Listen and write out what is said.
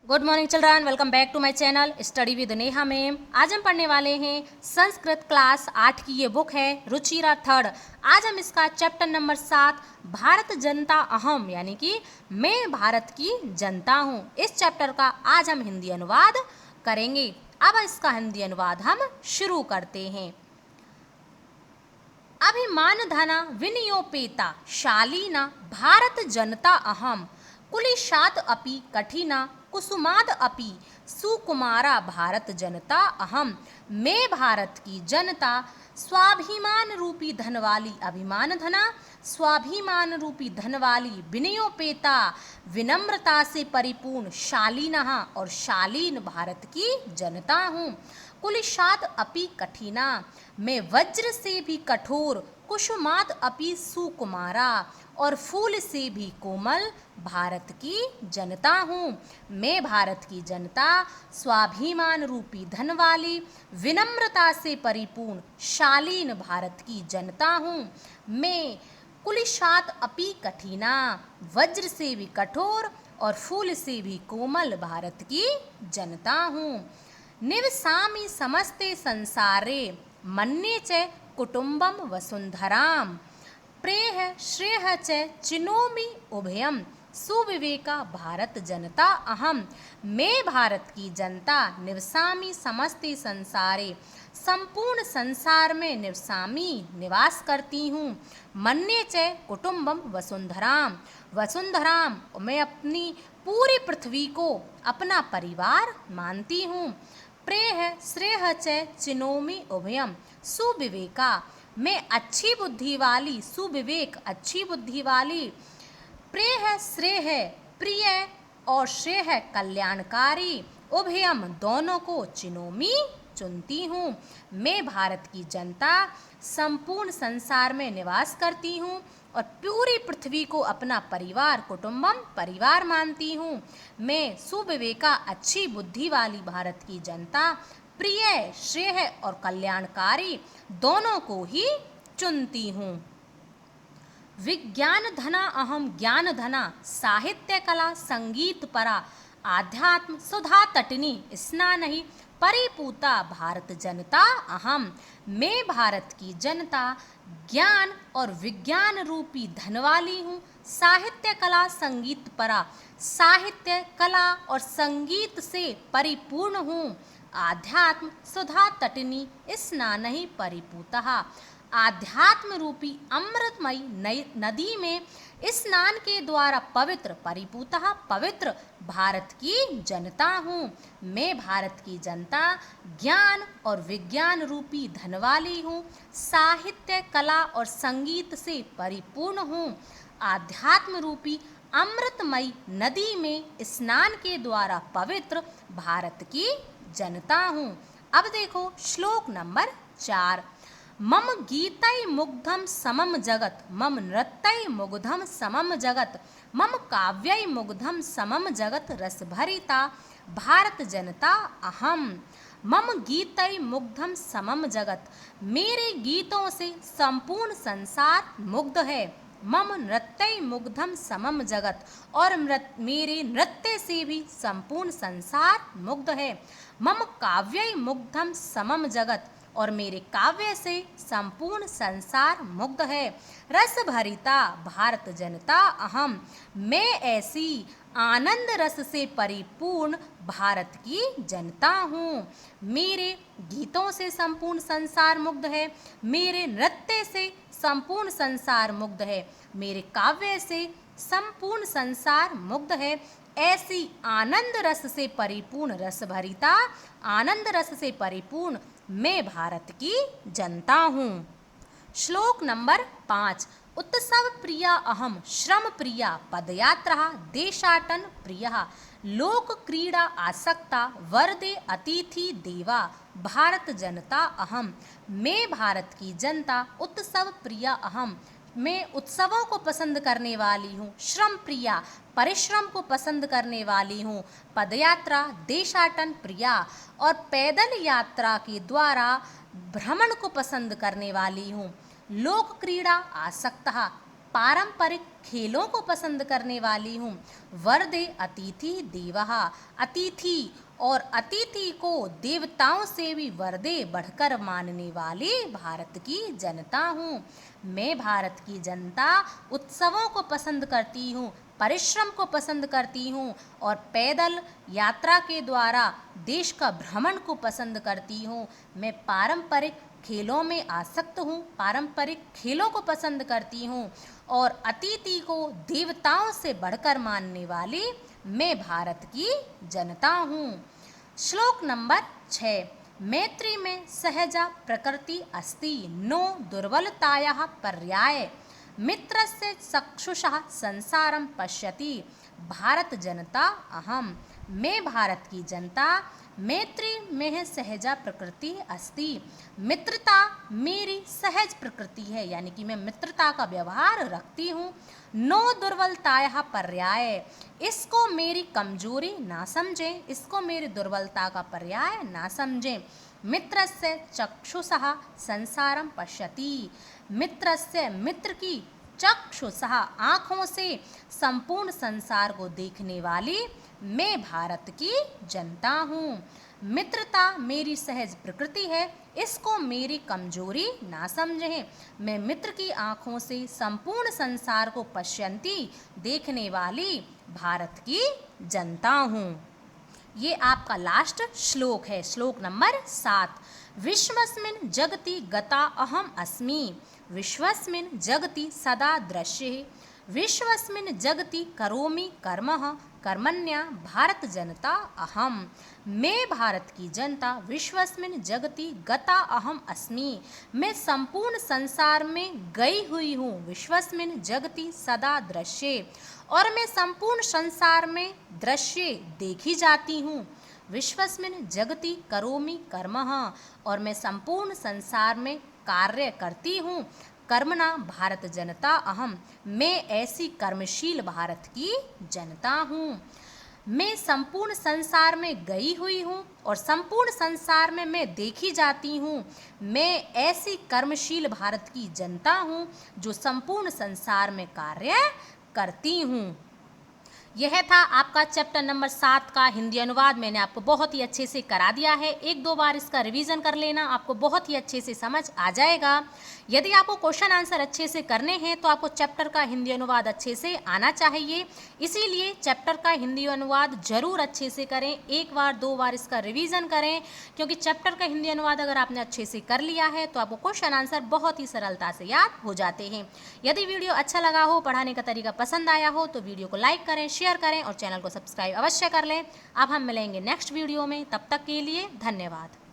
Good morning children, welcome back to my channel study with Neha ma'am. आज हम पढ़ने वाले हैं संस्कृत क्लास 8 की ये बुक है रुचिरा थर्ड। आज हम इसका चैप्टर नंबर 7 भारत जनता अहम यानी कि मैं भारत की जनता हूँ, इस चैप्टर का आज हम हिंदी अनुवाद करेंगे। अब इसका हिंदी अनुवाद हम शुरू करते हैं। अभिमान धना विनियोपेता शालीना भारत जनता अहम कुलिशात अपि कठिना कुसुमाद अपि सुकुमारा भारत जनता अहम। मैं भारत की जनता स्वाभिमान रूपी धन वाली, अभिमान धना स्वाभिमान रूपी धन वाली, विनयोपेता विनम्रता से परिपूर्ण, शालीना और शालीन भारत की जनता हूँ। कुलिशात अपि कठिना, मैं वज्र से भी कठोर, कुसुमात अपि सुकुमारा और फूल से भी कोमल भारत की जनता हूँ। मैं भारत की जनता स्वाभिमान रूपी धन वाली, विनम्रता से परिपूर्ण, शालीन भारत की जनता हूँ। मैं कुलिशात अपि कठिना, वज्र से भी कठोर और फूल से भी कोमल भारत की जनता हूँ। निवसामि समस्ते संसारे मन्ये च कुटुम्बम वसुंधराम प्रेह श्रेह च चिनोमि उभयम सुविवेका भारत जनता अहम। मैं भारत की जनता निवसामि समस्ते संसारे, संपूर्ण संसार में निवसामि निवास करती हूँ। मन्ये च कुटुम्बम वसुंधराम, वसुंधराम मैं अपनी पूरी पृथ्वी को अपना परिवार मानती हूँ। प्रेह श्रेह च चिनोमि उभयम सुविवेका, मैं अच्छी बुद्धि वाली, सुविवेक अच्छी बुद्धि वाली, प्रेह श्रेह प्रिय और श्रेह कल्याणकारी, उभयम दोनों को, चिनोमी चुनती हूँ। मैं भारत की जनता संपूर्ण संसार में निवास करती हूँ और पूरी पृथ्वी को अपना परिवार, कुटुंबम परिवार मानती हूँ। मैं सुविवेका अच्छी बुद्धि वाली भारत की जनता प्रिय, श्रेय और कल्याणकारी दोनों को ही चुनती हूँ। विज्ञान धना अहम ज्ञान धना साहित्य कला संगीत परा आध्यात्म सुधा तटिनी स्नानहि परिपूता भारत जनता अहम। मैं भारत की जनता ज्ञान और विज्ञान रूपी धन वाली हूँ, साहित्य कला संगीत परा, साहित्य कला और संगीत से परिपूर्ण हूँ। आध्यात्म सुधा तटिनी स्नानहि परिपूता, आध्यात्म रूपी अमृतमयी नदी में स्नान के द्वारा पवित्र, परिपूता पवित्र भारत की जनता हूँ। मैं भारत की जनता ज्ञान और विज्ञान रूपी धन वाली हूँ, साहित्य कला और संगीत से परिपूर्ण हूँ। आध्यात्म रूपी अमृतमयी नदी में स्नान के द्वारा पवित्र भारत की जनता हूँ। अब देखो श्लोक नंबर 4। मम गीतै मुग्धम समम जगत, मम नृत्यै मुग्धम समम जगत, मम काव्यै मुग्धम समम जगत रसभरिता भारत जनता अहम। मम गीतै मुग्धम समम जगत, मेरे गीतों से संपूर्ण संसार मुग्ध है। मम नृत्यै मुग्धम समम जगत, और मेरे नृत्य से भी संपूर्ण संसार मुग्ध है। मम काव्यै मुग्धम समम जगत, और मेरे काव्य से संपूर्ण संसार मुग्ध है। रस भरिता भारत जनता अहम, मैं ऐसी आनंद रस से परिपूर्ण भारत की जनता हूँ। मेरे गीतों से संपूर्ण संसार मुग्ध है, मेरे नृत्य से संपूर्ण संसार मुग्ध है, मेरे काव्य से संपूर्ण संसार मुग्ध है। ऐसी आनंद रस से परिपूर्ण, रस भरिता आनंद रस से परिपूर्ण मैं भारत की जनता हूँ। श्लोक नंबर 5। उत्सव प्रिया अहम श्रम प्रिया पदयात्रा देशाटन प्रिया लोक क्रीड़ा आसक्ता वरदे अतिथि देवा भारत जनता अहम। मैं भारत की जनता उत्सव प्रिया अहम, मैं उत्सवों को पसंद करने वाली हूँ, श्रम प्रिया परिश्रम को पसंद करने वाली हूँ, पदयात्रा देशाटन प्रिया और पैदल यात्रा के द्वारा भ्रमण को पसंद करने वाली हूँ, लोक क्रीड़ा आसक्ता पारंपरिक खेलों को पसंद करने वाली हूँ। वर्दे अतिथि देवः, अतिथि और अतिथि को देवताओं से भी वर्दे बढ़कर मानने वाली भारत की जनता हूँ। मैं भारत की जनता उत्सवों को पसंद करती हूँ, परिश्रम को पसंद करती हूँ और पैदल यात्रा के द्वारा देश का भ्रमण को पसंद करती हूँ। मैं पारंपरिक खेलों में आसक्त हूँ, पारंपरिक खेलों को पसंद करती हूँ और अतिथि को देवताओं से बढ़कर मानने वाली मैं भारत की जनता हूँ। श्लोक नंबर 6। मैत्री में सहजा प्रकृति अस्ति, नो दुर्बलतायाः पर्याय। मित्रस्य चक्षुषः संसारं पश्यति, भारत जनता अहम। मैं भारत की जनता, मैत्री में सहजा प्रकृति अस्ति। मित्रता मेरी सहज प्रकृति है, यानी कि मैं मित्रता का व्यवहार रखती हूँ। नो दुर्बलतायाः पर्याय, इसको मेरी कमजोरी ना समझें, इसको मेरी दुर्बलता का पर्याय ना समझें। मित्रस्य चक्षुषः संसारं पश्यति, मित्रस्य मित्र की चक्षुषः आँखों से संपूर्ण संसार को देखने वाली मैं भारत की जनता हूँ। मित्रता मेरी सहज प्रकृति है, इसको मेरी कमजोरी ना समझें। मैं मित्र की आँखों से संपूर्ण संसार को पश्यन्ती देखने वाली भारत की जनता हूँ। ये आपका लास्ट श्लोक है, श्लोक नंबर 7। विश्वस्मिन् जगति गता अहम अस्मि, विश्वस्मिन् जगति सदा दृश्ये, विश्वस्मिन् जगति करोमि कर्मः, कर्मण्या भारत जनता अहम। मैं भारत की जनता, विश्वस्मिन् जगति गता अहम अस्मि, मैं संपूर्ण संसार में गई हुई हूँ। विश्वस्मिन् जगति सदा दृश्ये, और मैं संपूर्ण संसार में दृश्य देखी जाती हूँ। विश्वस्मिन् जगति करोमि कर्मः, और मैं संपूर्ण संसार में कार्य करती हूँ। कर्मणा भारत जनता अहम, मैं ऐसी कर्मशील भारत की जनता हूँ। मैं संपूर्ण संसार में गई हुई हूँ और संपूर्ण संसार में मैं देखी जाती हूँ। मैं ऐसी कर्मशील भारत की जनता हूँ जो संपूर्ण संसार में कार्य करती हूँ। यह था आपका चैप्टर नंबर 7 का हिंदी अनुवाद। मैंने आपको बहुत ही अच्छे से करा दिया है। 1-2 बार इसका रिवीजन कर लेना, आपको बहुत ही अच्छे से समझ आ जाएगा। यदि आपको क्वेश्चन आंसर अच्छे से करने हैं तो आपको चैप्टर का हिंदी अनुवाद अच्छे से आना चाहिए। इसीलिए चैप्टर का हिंदी अनुवाद जरूर अच्छे से करें, 1 बार 2 बार इसका रिवीजन करें, क्योंकि चैप्टर का हिंदी अनुवाद अगर आपने अच्छे से कर लिया है तो आपको क्वेश्चन आंसर बहुत ही सरलता से याद हो जाते हैं। यदि वीडियो अच्छा लगा हो, पढ़ाने का तरीका पसंद आया हो तो वीडियो को लाइक करें, शेयर करें और चैनल को सब्सक्राइब अवश्य कर लें। अब हम मिलेंगे नेक्स्ट वीडियो में, तब तक के लिए धन्यवाद।